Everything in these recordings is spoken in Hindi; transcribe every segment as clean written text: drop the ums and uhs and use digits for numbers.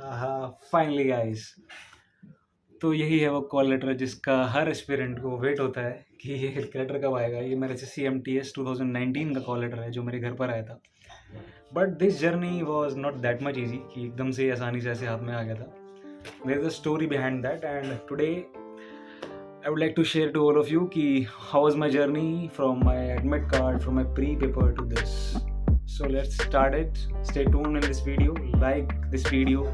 फाइनली गाइस, तो यही है वो कॉल लेटर जिसका हर एस्पिरेंट को वेट होता है कि ये लेटर कब आएगा। ये मेरे CMTS 2019 का कॉल लेटर है जो मेरे घर पर आया था। But this journey was not that much easy कि एकदम से आसानी से ऐसे हाथ में आ गया था। There is a story behind that and today I would like to share to all of you ki how was my journey from my admit card, from my pre-paper to this. So let's start it. Stay tuned in this video. Like this video,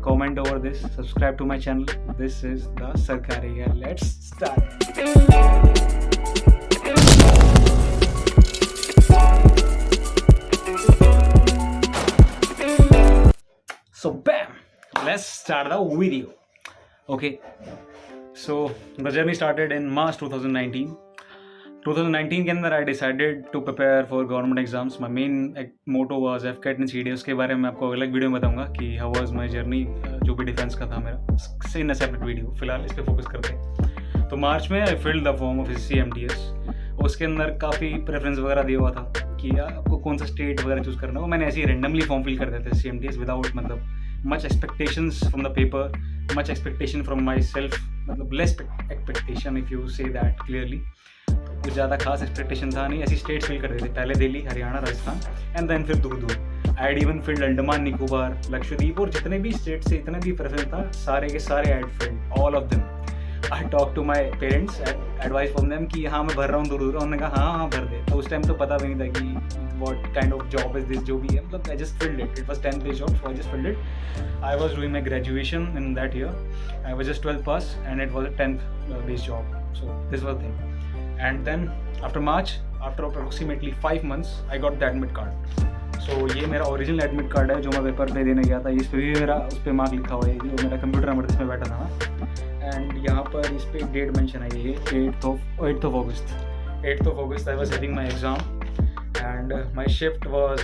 comment over this, subscribe to my channel. This is the Sarkari. Let's start. So bam, let's start the video. Okay. So the journey started in March 2019. 2019 के अंदर I decided to prepare for government exams. My main motto was FCAT and CDA. उसके बारे में आपको अलग वीडियो में बताऊंगा कि how was my journey, जो भी डिफेंस का था मेरा, in a separate वीडियो. फिलहाल इस पे फोकस करते हैं। तो मार्च में I filled the form of CMTS. उसके अंदर काफ़ी प्रेफरेंस वगैरह दिया हुआ था कि आपको कौन सा स्टेट वगैरह चूज़ करना हो। मैंने ऐसे ही रेंडमली फॉर्म फिल कर देते CMTS विदाउट मतलब much expectations from the paper, much expectation from myself, मतलब less expectation if you say that clearly. तो कुछ ज़्यादा खास एक्सपेक्टेशन था नहीं। ऐसी स्टेट्स फिल कर देते, पहले दिल्ली, हरियाणा, राजस्थान एंड देन फिर दूर दूर। I had even filled Andaman Nicobar, Lakshadweep और जितने भी स्टेट से इतने भी प्रेफरेंस था सारे के सारे I filled all of them. I talk to my parents, advice from them कि हाँ मैं भर रहा हूँ दूर दूर। उन्होंने कहा हाँ भर दे। तो उस टाइम तो पता भी नहीं था कि what kind of job is this, जो भी है, मतलब I just filled it. It was 10th based job, so I just filled it. I was doing my graduation in that year. I was just 12th pass and it was a 10th based job. So this was the thing. And then after March, after approximately 5 months, I got the admit card. So ये मेरा ओरिजिनल एडमिट कार्ड है जो मैं पेपर पे देने गया था। इस पे भी मेरा उस पर मार्क लिखा हुआ है, जो मेरा कंप्यूटर नंबर जिसमें बैठा था ना। एंड यहाँ पर इस पर डेट मेंशन है, ये 8th of August. 8th of August I was having my exam and my shift was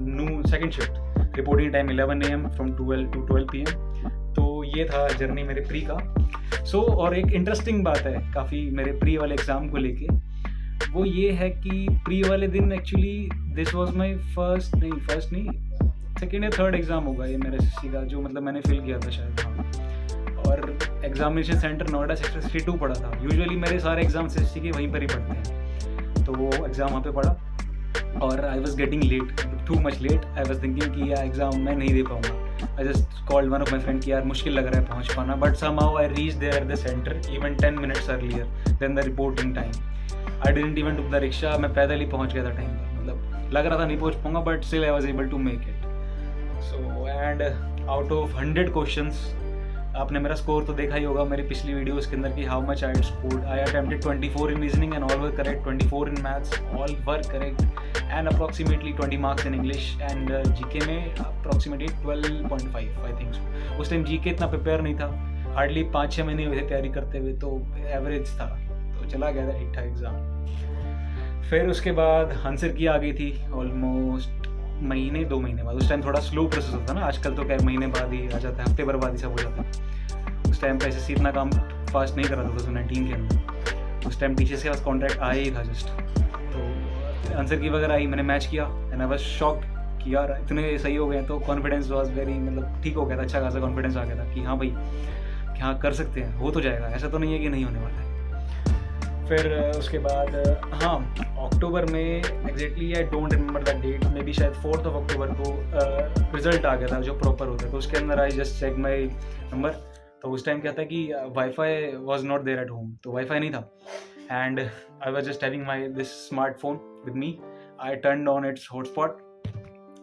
noon, second shift. Reporting time 11 AM from 12 to 12 PM. तो ये था जर्नी मेरे प्री का। सो और एक इंटरेस्टिंग बात है काफ़ी मेरे प्री वाले एग्ज़ाम को लेके, वो ये है कि प्री वाले दिन actually this was my first नहीं सेकेंड या थर्ड एग्ज़ाम होगा ये मेरे SSC का, जो मतलब मैंने फिल किया था शायद। और एग्जामिनेशन सेंटर नोएडा सेक्टर 62 पड़ा था। यूजुअली मेरे सारे एग्ज़ाम SSC के वहीं पर ही पढ़ते हैं, तो वो एग्ज़ाम वहाँ पे पढ़ा और I was getting late, too much late. I was thinking कि यार एग्जाम मैं नहीं दे पाऊंगा। I just called one of my friend कि यार मुश्किल लग रहा है पहुंच पाना, but somehow I reach there the centre even 10 minutes earlier than the reporting time. I didn't even took the rickshaw, मैं पैदल ही पहुंच गया था टाइम पर। मतलब लग रहा था नहीं पहुंच पाऊंगा, but still I was able to make it. So and out of 100 questions, आपने मेरा स्कोर तो देखा ही होगा मेरी पिछली वीडियोस के अंदर कि how much I had scored. I attempted 24 in reasoning and all were correct, 24 in maths all were correct and approximately 20 marks in English and GK में अप्रॉक्सीमेटली 12.5 आई थिंक सो। उस टाइम जीके इतना प्रिपेयर नहीं था, हार्डली 5-6 महीने हुए थे तैयारी करते हुए, तो एवरेज था, तो चला गया था ठीक ठाक एग्ज़ाम। फिर उसके बाद आंसर की आ गई थी ऑलमोस्ट महीने 2 महीने बाद। उस टाइम थोड़ा स्लो प्रोसेस होता है ना, आजकल तो क्या महीने बाद ही आ जाता है, हफ्ते भर बाद ही सब हो जाता है। उस टाइम पे SSC इतना काम फास्ट नहीं करा था 2019 के अंदर। उस टाइम टीचर्स के पास कॉन्ट्रैक्ट आया ही था जस्ट, तो आंसर की वगैरह आई, मैंने मैच किया एंड आई वाज शॉक्ड कि यार इतने सही हो गए। तो कॉन्फिडेंस वाज वेरी, मतलब ठीक हो गया था, अच्छा खासा कॉन्फिडेंस आ गया था कि हाँ भाई हाँ कर सकते हैं, हो तो जाएगा, ऐसा तो नहीं है कि नहीं होने वाला है। फिर उसके बाद हाँ अक्टूबर में exactly I don't remember the date, maybe शायद 4th of October को रिजल्ट आ गया था जो प्रॉपर होता है। तो उसके अंदर I just check my number. तो उस टाइम क्या था कि wifi was not there at home, तो वाईफाई नहीं था and I was just having my this smartphone with me. I turn on its hotspot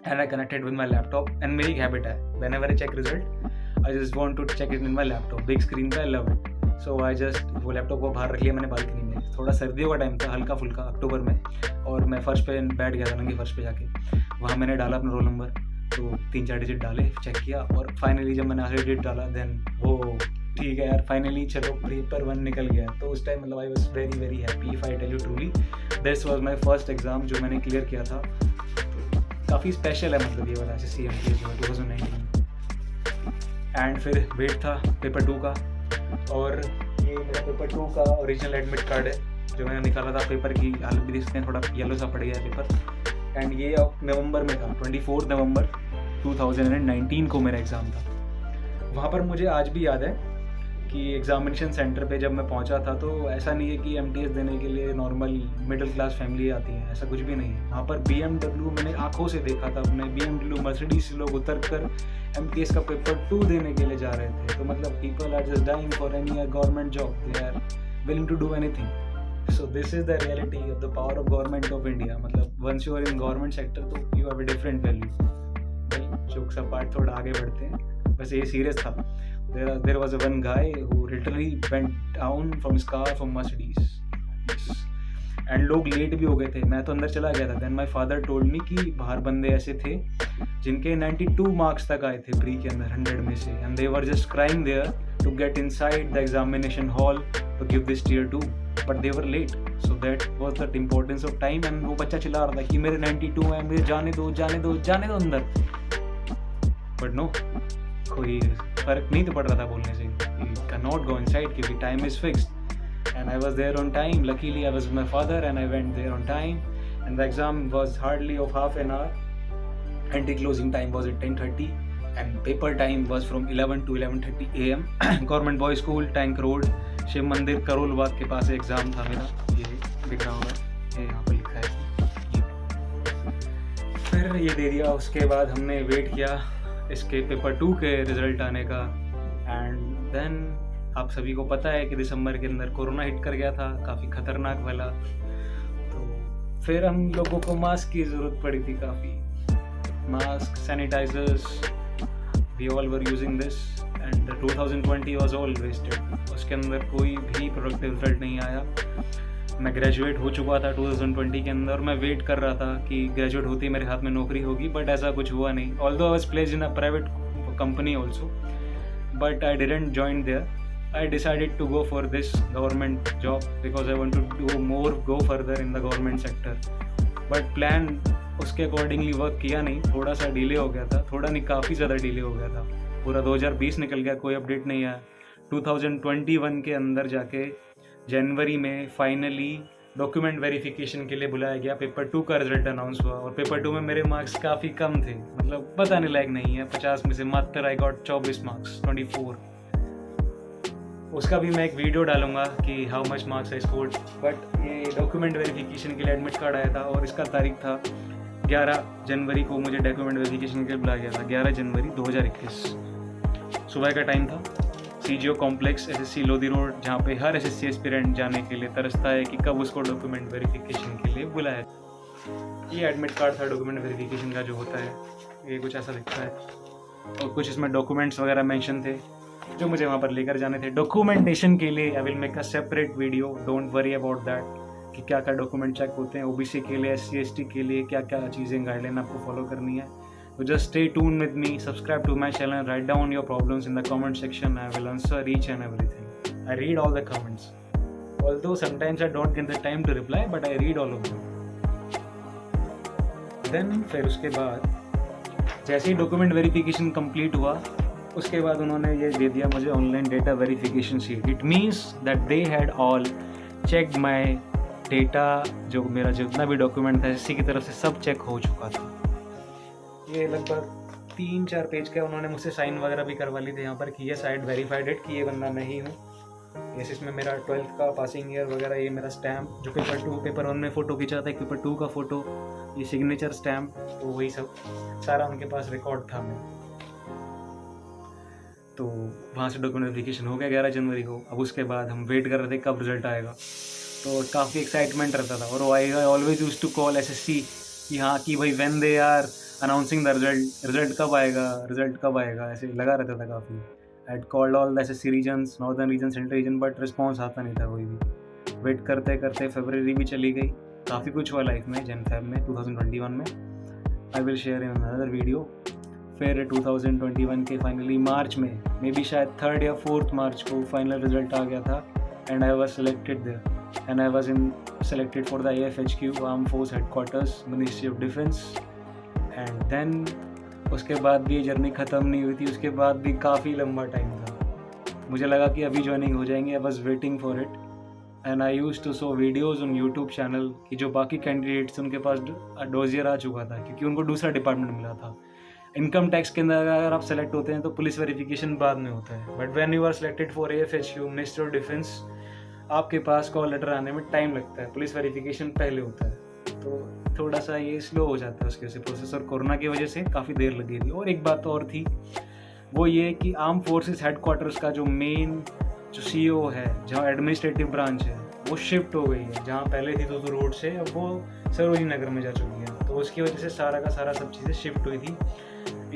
and I connected with my laptop. And मेरी हैबिट है whenever I check result I just want to check it with my laptop, big screen पे, I love it. So I just वो लैपटॉप को बाहर रख लिया मैंने बालकनी में। थोड़ा सर्दियों का टाइम था, हल्का फुल्का अक्टूबर में, और मैं फर्श पे बैठ गया था, नंगे फर्श पे जाके। वहाँ मैंने डाला अपना रोल नंबर, तो 3-4 डिजिट डाले, चेक किया, और फाइनली जब मैंने आखिरी डिजिट डाला देन वो ठीक है यार फाइनली चलो पेपर 1 निकल गया। तो उस टाइम मतलब I was very very happy if I tell you truly. This was my first exam जो मैंने क्लियर किया था। काफ़ी स्पेशल है मतलब ये वाला CMTS 2019। एंड फिर वेट था पेपर 2 का, और ये मेरा पेपर 2 का ओरिजिनल एडमिट कार्ड है जो मैंने निकाला था। पेपर की हालत भी देखते हैं, थोड़ा येलो सा पड़ गया है पेपर। एंड ये नवंबर में था, 24 नवंबर 2019 को मेरा एग्ज़ाम था। वहाँ पर मुझे आज भी याद है कि एग्जामिनेशन सेंटर पे जब मैं पहुंचा था तो ऐसा नहीं है कि एमटीएस देने के लिए नॉर्मल मिडिल क्लास फैमिली आती है, ऐसा कुछ भी नहीं है। वहाँ पर BMW मैंने आंखों से देखा था अपने, BMW मर्सिडीज से लोग उतर कर एमटीएस का पेपर 2 देने के लिए जा रहे थे। तो मतलब people are just dying for any government job, they are willing to do anything. So this is the reality of the power of government of India. मतलब once you are in government sector तो you have a different value. Jokes apart, थोड़ा आगे बढ़ते हैं, बस ये सीरियस था। There was one guy who literally went down from his car from Mercedes, and लोग लेट भी हो गए थे। मैं तो अंदर चला गया था। Then my father told me कि बाहर बंदे ऐसे थे जिनके 92 मार्क्स तक आए थे प्री के अंदर 100 में से, and they were just crying there to get inside the examination hall to give this tier 2, but they were late. So that was the importance of time, and वो बच्चा चिल्ला रहा था कि मेरे 92 हैं, मुझे जाने दो जाने दो जाने दो अंदर। But no, कोई फर्क नहीं तो पड़ रहा था बोलने से। You cannot go inside क्योंकि time is fixed. And I was there on time. Luckily, I was with my father and I went there on time. And the exam was hardly of half an hour. Anti-closing time was at 10:30. And paper time was from 11 to 11:30 AM. Government Boys School, Tank Road, Shiv मंदिर करोलबाग के पास एग्ज़ाम था मेरा। ये दिख रहा होगा, ये यहाँ पर लिखा है। फिर ये दे दिया। उसके बाद हमने वेट किया इसके पेपर 2 के रिज़ल्ट आने का। एंड देन आप सभी को पता है कि दिसंबर के अंदर कोरोना हिट कर गया था, काफ़ी ख़तरनाक वाला। तो फिर हम लोगों को मास्क की ज़रूरत पड़ी थी काफ़ी, mask, sanitizers, we all were using this. And 2020 was all wasted. उसके अंदर कोई भी प्रोडक्टिव रिजल्ट नहीं आया। मैं ग्रेजुएट हो चुका था 2020 के अंदर। मैं वेट कर रहा था कि ग्रेजुएट होते ही मेरे हाथ में नौकरी होगी, बट ऐसा कुछ हुआ नहीं। Although I was placed in a private company also, but I didn't join there. I decided to go for this government job because I want to go further in the government sector. But plan उसके accordingly वर्क किया नहीं, थोड़ा सा डिले हो गया था। थोड़ा नहीं, काफ़ी ज़्यादा डिले हो गया था। पूरा 2020 निकल गया, कोई अपडेट नहीं आया। 2021 के अंदर जाके जनवरी में फाइनली डॉक्यूमेंट वेरिफिकेशन के लिए बुलाया गया। पेपर 2 का रिजल्ट अनाउंस हुआ और पेपर 2 में मेरे मार्क्स काफ़ी कम थे, मतलब बताने लायक नहीं है। 50 में से मात्र आई गॉट 24 मार्क्स, 24। उसका भी मैं एक वीडियो डालूंगा कि how much marks I scored. But ये डॉक्यूमेंट वेरिफिकेशन के लिए एडमिट कार्ड आया था और इसका तारीख था 11 जनवरी को। मुझे डॉक्यूमेंट वेरिफिकेशन के लिए बुलाया गया था 11 जनवरी 2021। सुबह का टाइम था। CGO complex, SSC Lodhi road, जहाँ पे हर SSC एस्पिरेंट जाने के लिए तरसता है कि कब उसको डॉक्यूमेंट वेरिफिकेशन के लिए बुलाया। ये एडमिट कार्ड था डॉक्यूमेंट वेरिफिकेशन का जो होता है, ये कुछ ऐसा दिखता है। और कुछ इसमें डॉक्यूमेंट्स वगैरह मेंशन थे जो मुझे वहाँ पर लेकर जाने थे डॉक्यूमेंटेशन के लिए। I will make a separate video, don't worry about that, कि क्या क्या डॉक्यूमेंट चेक होते हैं OBC के लिए, SC ST के लिए, क्या क्या चीज़ें गाइडलाइन आपको फॉलो करनी है। तो just stay tune with me, subscribe to my channel, write down your problems in the comment section. I will answer each and everything. I read all the comments, although sometimes I don't get the time to reply, but I read all of them. Then फिर उसके बाद जैसे ही डॉक्यूमेंट वेरिफिकेशन कंप्लीट हुआ, उसके बाद उन्होंने ये दे दिया मुझे online data verification sheet. It means that they had all check my data, जो मेरा जितना भी डॉक्यूमेंट था SSC की तरफ से सब चेक हो चुका था। ये लगभग 3-4 पेज का उन्होंने मुझसे साइन वगैरह भी करवा ली थे यहाँ पर कि ये साइड वेरीफाइड कि ये बंदा नहीं हूँ। इसमें मेरा 12th का पासिंग ईयर वगैरह, ये मेरा स्टैम्प जो पेपर 1 में फ़ोटो खींचा था, पेपर 2 का फ़ोटो, ये सिग्नेचर स्टैम्प, तो वही सब सारा उनके पास रिकॉर्ड था। मैं तो वहाँ से डॉक्यूमेंट वेरिफिकेशन हो गया 11 जनवरी को। अब उसके बाद हम वेट कर रहे थे कब रिजल्ट आएगा, तो काफ़ी एक्साइटमेंट रहता था। और I always use to call SSC कि हाँ कि भाई when they are announcing the result कब आएगा, रिजल्ट कब आएगा, ऐसे लगा रहता था काफ़ी। I had called all the SSC regions, northern region, central region, but response आता नहीं था कोई भी। वेट करते करते फरवरी भी चली गई। काफ़ी कुछ हुआ लाइफ में Jan-Feb में 2021 में। I will share in another video. फिर 2021 के फाइनली मार्च में, मे बी शायद 3rd या 4th मार्च को फाइनल रिजल्ट आ गया था। And I was selected there and I was selected for the AFHQ, arm force headquarters, ministry of defence. And then उसके बाद भी ये जर्नी ख़त्म नहीं हुई थी। उसके बाद भी काफ़ी लंबा टाइम था। मुझे लगा कि अभी ज्वाइनिंग हो जाएंगे। I was waiting for it and I used to show videos on YouTube channel कि जो बाकी कैंडिडेट्स उनके पास डोजियर आ चुका था, क्योंकि उनको दूसरा डिपार्टमेंट मिला था। इनकम टैक्स के अंदर अगर आप सेलेक्ट होते हैं तो पुलिस वेरिफिकेशन बाद में होता है, but when you are selected for AFHU ministry of defence, आपके पास कॉल लेटर आने में टाइम लगता है, पुलिस वेरिफिकेशन पहले होता है, तो थोड़ा सा ये स्लो हो जाता है उसकी वजह से प्रोसेस, और कोरोना की वजह से काफ़ी देर लगी थी। और एक बात और थी, वो ये कि आर्म फोर्सेस हेडक्वार्टर्स का जो मेन जो CEO है, जहाँ एडमिनिस्ट्रेटिव ब्रांच है, वो शिफ्ट हो गई है, जहाँ पहले थी तो रोड से, अब वो सरोजनी नगर में जा चुकी है, तो उसकी वजह से सारा का सारा सब चीज़ें शिफ्ट हुई थी।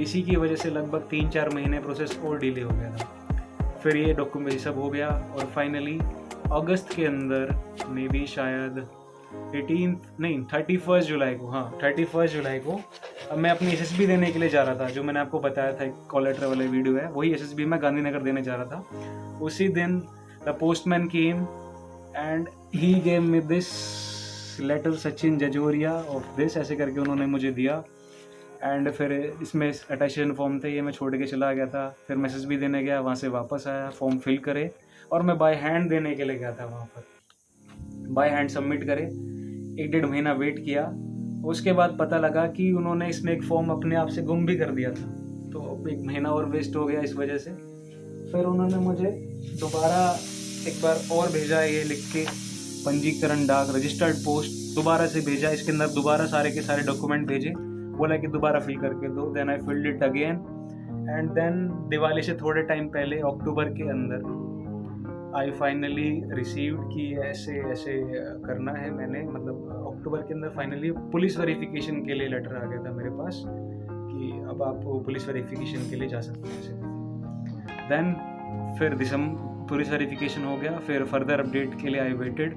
इसी की वजह से लगभग 3-4 महीने प्रोसेस और डिले हो गया था। फिर ये डॉक्यूमेंट सब हो गया और फाइनली अगस्त के अंदर, मे बी शायद 31 जुलाई को, हाँ 31 जुलाई को, अब मैं अपनी SSB देने के लिए जा रहा था, जो मैंने आपको बताया था, एक कॉल लेटर वाले वीडियो है, वही SSB मैं गांधीनगर देने जा रहा था। उसी दिन the postman came and he gave me this letter, Sachin Jajoria of this, ऐसे करके उन्होंने मुझे दिया। एंड फिर इसमें अटैचेशन फॉर्म थे, ये मैं छोड़ के चला गया था। फिर मैं SSB देने गया, वहाँ से वापस आया, फॉर्म फिल करे और मैं बाय हैंड देने के लिए गया था वहाँ पर, बाय हैंड सबमिट करे। 1-1.5 महीना वेट किया, उसके बाद पता लगा कि उन्होंने इसमें एक फॉर्म अपने आप से गुम भी कर दिया था, तो 1 महीना और वेस्ट हो गया इस वजह से। फिर उन्होंने मुझे दोबारा एक बार और भेजा, ये लिख के पंजीकरण डाक रजिस्टर्ड पोस्ट दोबारा से भेजा, इसके अंदर दोबारा सारे के सारे डॉक्यूमेंट भेजे, बोला कि दोबारा फिल करके दो। Then I filled it again and then Diwali से थोड़े टाइम पहले, अक्टूबर के अंदर, आई फाइनली रिसीव्ड कि ऐसे ऐसे करना है। मैंने मतलब अक्टूबर के अंदर फाइनली पुलिस वेरिफिकेशन के लिए लेटर आ गया था मेरे पास कि अब आप पुलिस वेरिफिकेशन के लिए जा सकते हैं। देन फिर दिसंबर पुलिस वेरिफिकेशन हो गया, फिर फर्दर अपडेट के लिए आई वेटेड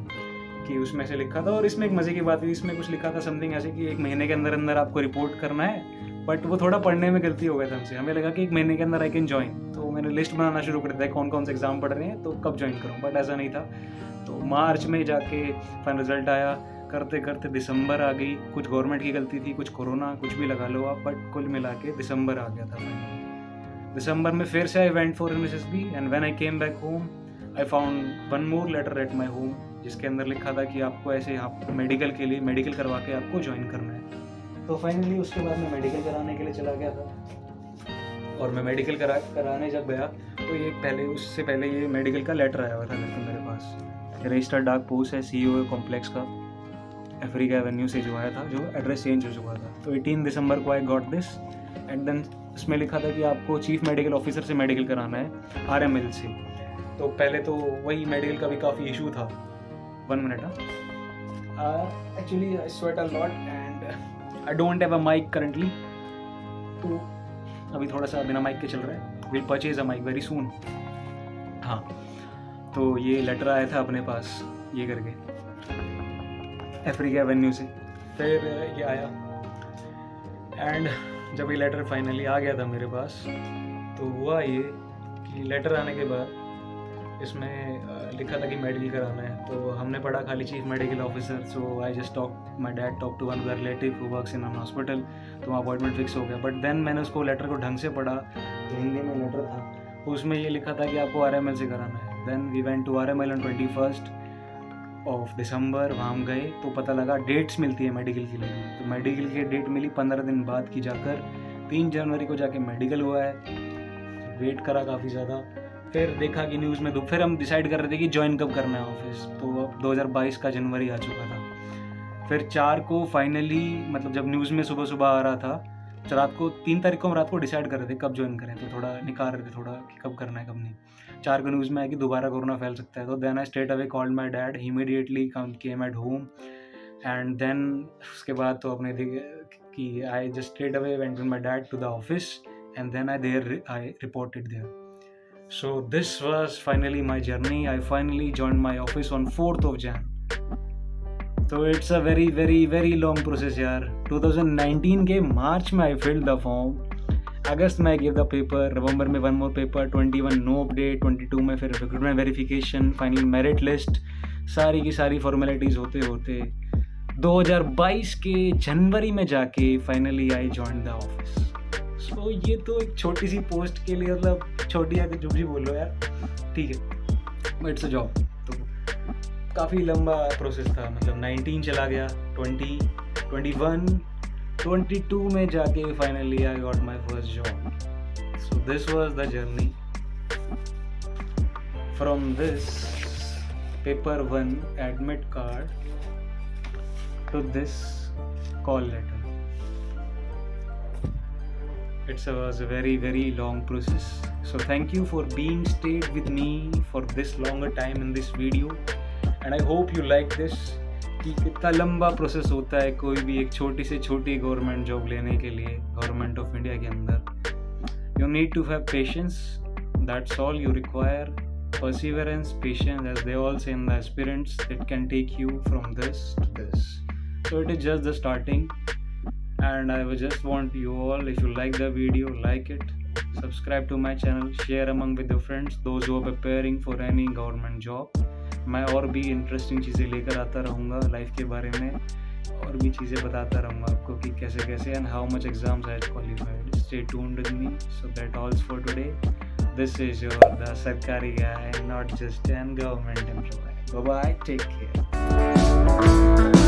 कि उसमें से लिखा था, और इसमें एक मज़े की बात हुई, इसमें कुछ लिखा था समथिंग ऐसे कि 1 महीने के अंदर अंदर आपको रिपोर्ट करना है, बट वो थोड़ा पढ़ने में गलती हो गया था हमसे। हमें लगा कि 1 महीने के अंदर आई कैन ज्वाइन, तो मैंने लिस्ट बनाना शुरू कर दिया कौन कौन से एग्ज़ाम पढ़ रहे हैं तो कब ज्वाइन करूँ, बट ऐसा नहीं था। तो मार्च में जाके फाइनल रिजल्ट आया, करते करते दिसंबर आ गई। कुछ गवर्नमेंट की गलती थी, कुछ कोरोना, कुछ भी लगा लो आप, बट कुल मिला के दिसंबर आ गया था। दिसंबर में फिर से I went for SSB and when I came back home I found one more letter at my home, जिसके अंदर लिखा था कि आपको ऐसे आप मेडिकल के लिए मेडिकल करवा के आपको ज्वाइन करना है। तो फाइनली उसके बाद मैं मेडिकल कराने के लिए चला गया था, और मैं मेडिकल कराने जब गया तो ये उससे पहले ये मेडिकल का लेटर आया हुआ था मेरे पास। रजिस्टर्ड डाक पोस्ट है CEO कॉम्प्लेक्स का, अफ्रीका एवेन्यू से जो आया था, जो एड्रेस चेंज हो चुका था। तो 18 दिसंबर को I got this and then उसमें लिखा था कि आपको चीफ मेडिकल ऑफिसर से मेडिकल कराना है, RML से। तो पहले तो वही मेडिकल का भी काफ़ी इशू था। 1 minute, actually I sweat a lot and I don't have a mic currently, तो अभी थोड़ा सा बिना माइक के चल रहा है। Will purchase a mic very soon. हाँ, तो ये लेटर आया था अपने पास ये करके अफ्रीका एवेन्यू से। फिर ये आया एंड जब ये लेटर फाइनली आ गया था मेरे पास, तो हुआ ये कि लेटर आने के बाद इसमें लिखा था कि मेडिकल कराना है। तो हमने पढ़ा खाली chief medical officer, so I just my dad talk to one other relative who works in an hospital, तो अपॉइंटमेंट फिक्स हो गया। बट देन मैंने उसको लेटर को ढंग से पढ़ा, हिंदी में लेटर था, उसमें ये लिखा था कि आपको RML से कराना है। Then we went to RML on 21 दिसंबर। वहाँ हम गए तो पता लगा डेट्स मिलती है मेडिकल के लिए, तो मेडिकल की डेट मिली 15 दिन बाद की जाकर। 3 जनवरी को जाके मेडिकल हुआ है। वेट करा काफ़ी ज़्यादा, फिर देखा कि न्यूज़ में फिर हम डिसाइड कर रहे थे कि ज्वाइन कब करना है ऑफिस, तो अब 2022 का जनवरी आ चुका था। फिर 4 को फाइनली, मतलब जब न्यूज़ में सुबह सुबह आ रहा था, रात को 3 तारीख को हम रात को डिसाइड कर रहे थे कब ज्वाइन करें, तो थोड़ा निकाल रहे थे थोड़ा कि कब करना है कब नहीं। 4 को न्यूज़ में आया कि दोबारा कोरोना फैल सकता है, तो then I straight away called my dad, he immediately came at home and then उसके बाद तो अपने कि I just straight away went with my dad to the office and then I reported there. So this was finally my journey. I finally joined my office on 4th of Jan. So it's a very very very long process यार। 2019 के मार्च में I filled the form, अगस्त में I gave the paper, नवंबर में 1 more paper, 21 no update, 22 में फिर recruitment verification, finally merit list, सारी की सारी formalities होते होते 2022 के जनवरी में जाके finally I joined the office. तो ये तो एक छोटी सी पोस्ट के लिए, मतलब छोटी आके जो भी बोलो यार, ठीक है, इट्स अ जॉब। तो काफ़ी लंबा प्रोसेस था, मतलब 19 चला गया, 20, 21, 22 में जाके finally I got my first job. So this was the journey from this paper 1 admit card to this call letter. It was a very very long process. So thank you for being stayed with me for this longer time in this video, and I hope you like this. कि कितना लंबा प्रोसेस होता है कोई भी एक छोटी से छोटी गवर्नमेंट जॉब लेने के लिए गवर्नमेंट ऑफ इंडिया के अंदर. You need to have patience, that's all you require. perseverance, patience, as they all say in the aspirants, it can take you from this to this. So it is just the starting, and I would just want you all, if you like the video, like it, subscribe to my channel, share among with your friends, those who are preparing for any government job. मैं और भी इंटरेस्टिंग चीज़ें लेकर आता रहूँगा लाइफ के बारे में, और भी चीज़ें बताता रहूँगा आपको कि कैसे कैसे and how much exams I have qualified. Stay tuned with me. So that all's for today. This is your the Sarkari guy, not just an government employee. Bye bye. Take care.